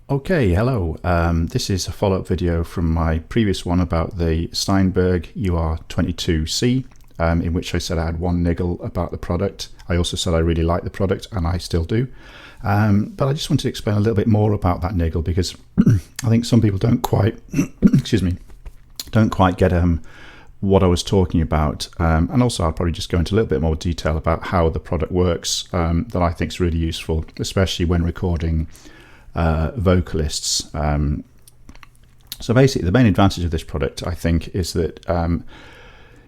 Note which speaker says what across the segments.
Speaker 1: Okay, hello. This is a follow-up video from my previous one about the Steinberg UR22C, in which I said I had one niggle about the product. I also said I really like the product, and I still do. But I just wanted to explain a little bit more about that niggle, because I think some people don't quite, excuse me, don't quite get what I was talking about. And also I'll probably just go into a little bit more detail about how the product works, that I think is really useful, especially when recording vocalists. So basically the main advantage of this product, I think, is that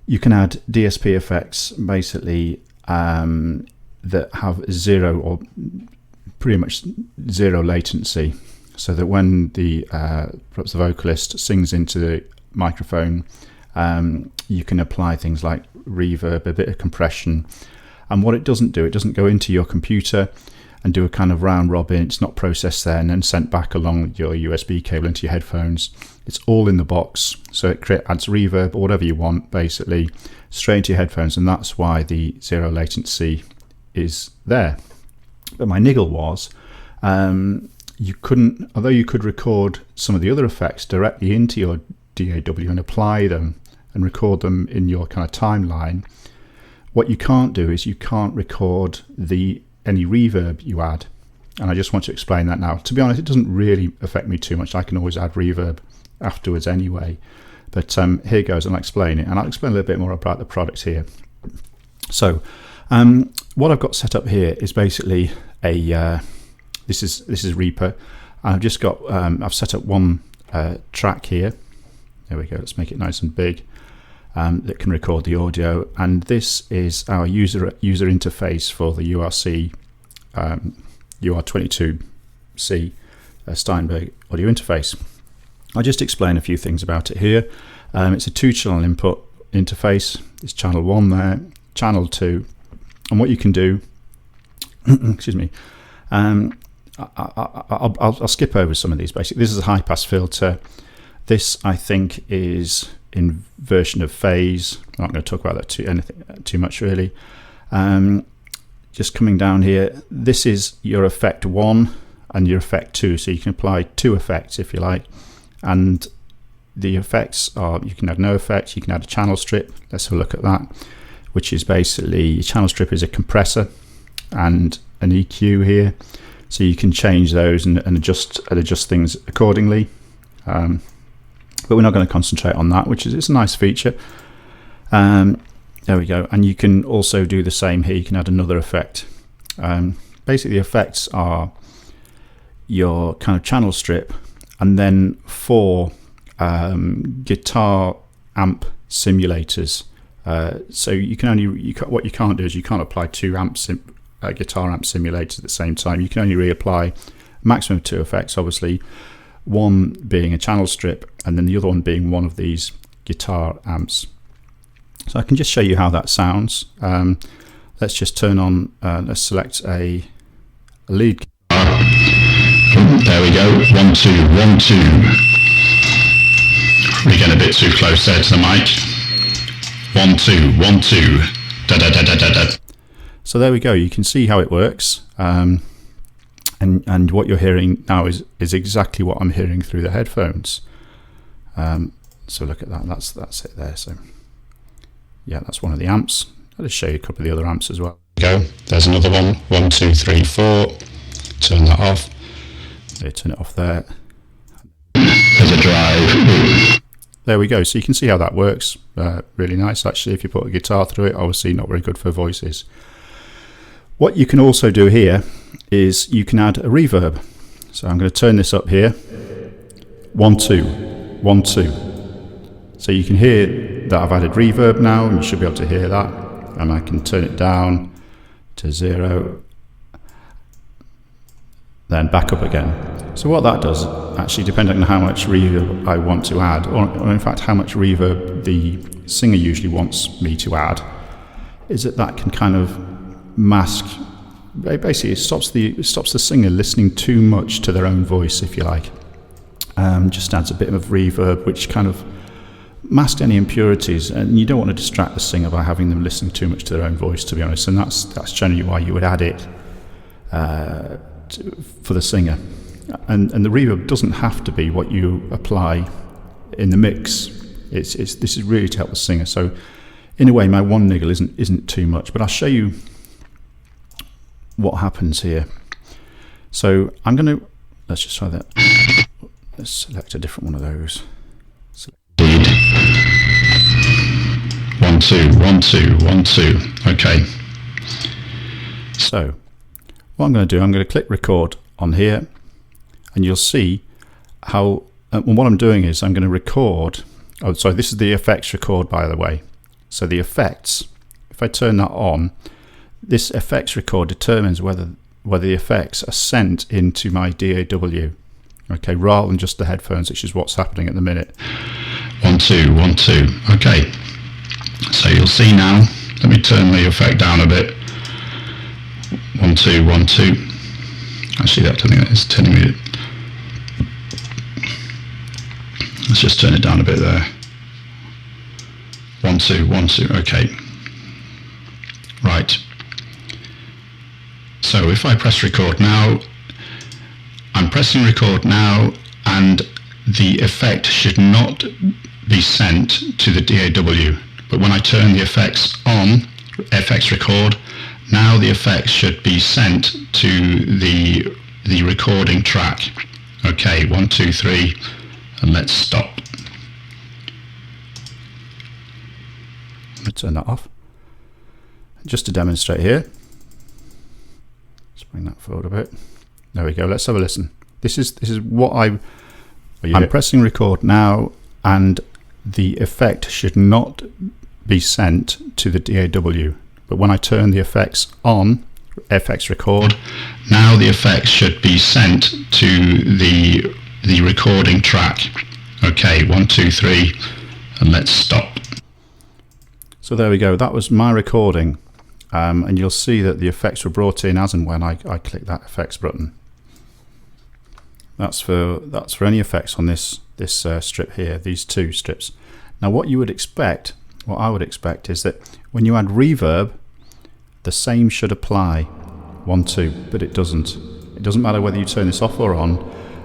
Speaker 1: you can add DSP effects basically that have zero or pretty much zero latency, so that when the perhaps the vocalist sings into the microphone, you can apply things like reverb, a bit of compression, and what it doesn't do, it doesn't go into your computer and do a kind of round robin. It's not processed there and then sent back along your USB cable into your headphones. It's all in the box, so it adds reverb or whatever you want basically straight into your headphones, and that's why the zero latency is there. But my niggle was you couldn't, although you could record some of the other effects directly into your DAW and apply them and record them in your kind of timeline, what you can't do is you can't record any reverb you add. And I just want to explain that now. To be honest, it doesn't really affect me too much. I can always add reverb afterwards anyway. But here goes, and I'll explain it. And I'll explain a little bit more about the product here. So what I've got set up here is basically a this is Reaper. I've just got I've set up one track here. There we go. Let's make it nice and big. That can record the audio, and this is our user interface for the UR22C Steinberg audio interface. I'll just explain a few things about it here. It's a 2-channel input interface. It's channel 1 there, channel 2, and what you can do, excuse me, I'll skip over some of these. Basically, this is a high-pass filter. This, I think, is in version of phase. I'm not going to talk about that too much really. Just coming down here, this is your effect 1 and your effect 2, so you can apply 2 effects if you like, and the effects are, you can add no effects, you can add a channel strip. Let's have a look at that, which is basically, channel strip is a compressor and an EQ here, so you can change those and adjust things accordingly. But we're not going to concentrate on that, which is, it's a nice feature. There we go. And you can also do the same here. You can add another effect. Basically, the effects are your kind of channel strip, and then 4 guitar amp simulators. So you can only, what you can't do is you can't apply 2 guitar amp simulators at the same time. You can only reapply a maximum of 2 effects, obviously. One being a channel strip, and then the other one being one of these guitar amps. So I can just show you how that sounds. Let's just turn on, let's select a lead.
Speaker 2: There we go, 1, 2, 1, 2. We're getting a bit too close there to the mic. 1, 2, 1, 2. Da, da, da, da, da, da.
Speaker 1: So there we go, you can see how it works. And what you're hearing now is exactly what I'm hearing through the headphones. So look at that. That's it there. So yeah, that's one of the amps. I'll just show you a couple of the other amps as well.
Speaker 2: Go. There's another one. 1, 2, 3, 4. Turn that off.
Speaker 1: Yeah, turn it off there.
Speaker 2: There's a drive.
Speaker 1: There we go. So you can see how that works. Really nice, actually. If you put a guitar through it, obviously not very good for voices. What you can also do here is you can add a reverb. So I'm going to turn this up here. 1, 2, 1, 2. So you can hear that I've added reverb now, and you should be able to hear that. And I can turn it down to 0, then back up again. So what that does, actually, depending on how much reverb I want to add, or in fact how much reverb the singer usually wants me to add, is that can kind of mask. Basically, it stops the singer listening too much to their own voice, if you like. Just adds a bit of reverb, which kind of masks any impurities, and you don't want to distract the singer by having them listening too much to their own voice, to be honest. And that's generally why you would add it for the singer. and the reverb doesn't have to be what you apply in the mix. This is really to help the singer. So in a way, my one niggle isn't too much, but I'll show you what happens here. So let's just try that. Let's select a different one of those.
Speaker 2: 1 2 1 2 1 2. Okay.
Speaker 1: So what I'm going to do, I'm going to click record on here, and you'll see how. And what I'm doing is I'm going to record. Oh, sorry, this is the effects record, by the way. So the effects, if I turn that on, this effects record determines whether the effects are sent into my DAW, okay, rather than just the headphones, which is what's happening at the minute.
Speaker 2: 1 2 1 2. Okay. So you'll see now. Let me turn the effect down a bit. 1 2 1 2. Actually, that is telling me. Let's just turn it down a bit there. 1 2 1 2. Okay. Right. So if I press record now, I'm pressing record now, and the effect should not be sent to the DAW. But when I turn the effects on, FX record, now the effects should be sent to the recording track. Okay, 1 2 3, and let's stop.
Speaker 1: Let me turn that off. Just to demonstrate here. Let's bring that forward a bit. There we go. Let's have a listen. This is what I'm pressing record now, and the effect should not be sent to the DAW. But when I turn the effects on, FX record,
Speaker 2: now the effects should be sent to the recording track. Okay, 1 2 3, and let's stop.
Speaker 1: So there we go. That was my recording, and you'll see that the effects were brought in as and when I click that effects button. That's for any effects on this strip here, these two strips. Now what I would expect is that when you add reverb, the same should apply. 1 2, but it doesn't. It doesn't matter whether you turn this off or on.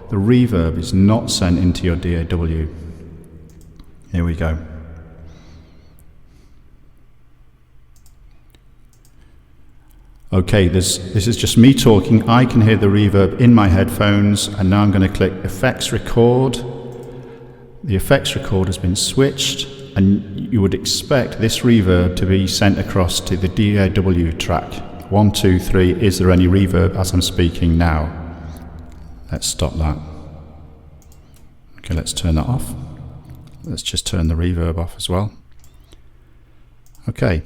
Speaker 1: The reverb is not sent into your DAW. Here we go. Okay, this is just me talking. I can hear the reverb in my headphones, and now I'm going to click Effects Record. The effects record has been switched, and you would expect this reverb to be sent across to the DAW track. 1 2 3, is there any reverb as I'm speaking now? Let's stop that. Okay, let's turn that off. Let's just turn the reverb off as well. Okay.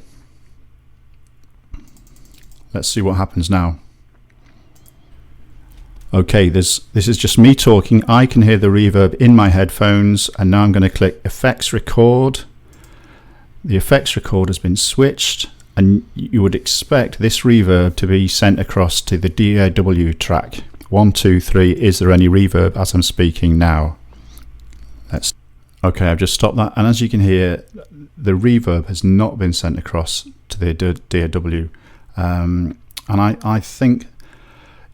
Speaker 1: Let's see what happens now. Okay, this is just me talking. I can hear the reverb in my headphones, and now I'm going to click Effects Record. The effects record has been switched, and you would expect this reverb to be sent across to the DAW track. 1 2 3, is there any reverb as I'm speaking now? Okay, I've just stopped that, and as you can hear, the reverb has not been sent across to the DAW. And I think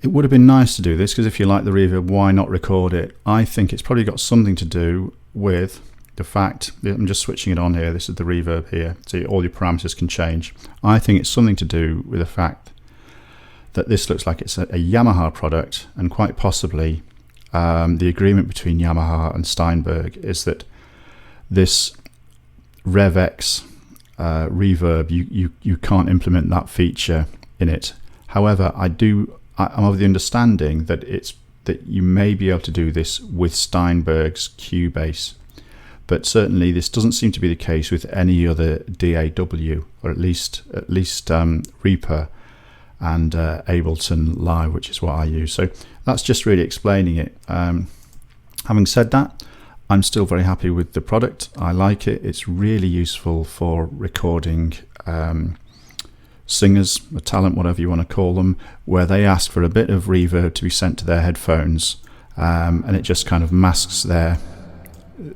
Speaker 1: it would have been nice to do this, because if you like the reverb, why not record it? I think it's probably got something to do with the fact, I'm just switching it on here, this is the reverb here, so all your parameters can change. I think it's something to do with the fact that this looks like it's a Yamaha product, and quite possibly the agreement between Yamaha and Steinberg is that this RevX reverb, you can't implement that feature in it. However, I'm of the understanding that you may be able to do this with Steinberg's Cubase, but certainly this doesn't seem to be the case with any other DAW, or at least Reaper and Ableton Live, which is what I use. So that's just really explaining it. Having said that, I'm still very happy with the product. I like it. It's really useful for recording singers, or talent, whatever you want to call them, where they ask for a bit of reverb to be sent to their headphones, and it just kind of masks their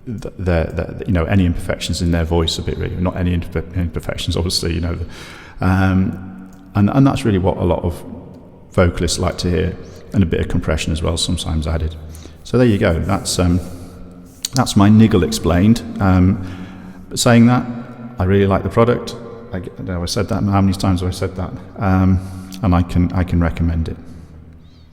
Speaker 1: any imperfections in their voice a bit. Really, not any imperfections, obviously, and that's really what a lot of vocalists like to hear. and a bit of compression as well, sometimes added. So there you go. That's my niggle explained. But saying that, I really like the product. I said that. How many times have I said that? And I can recommend it.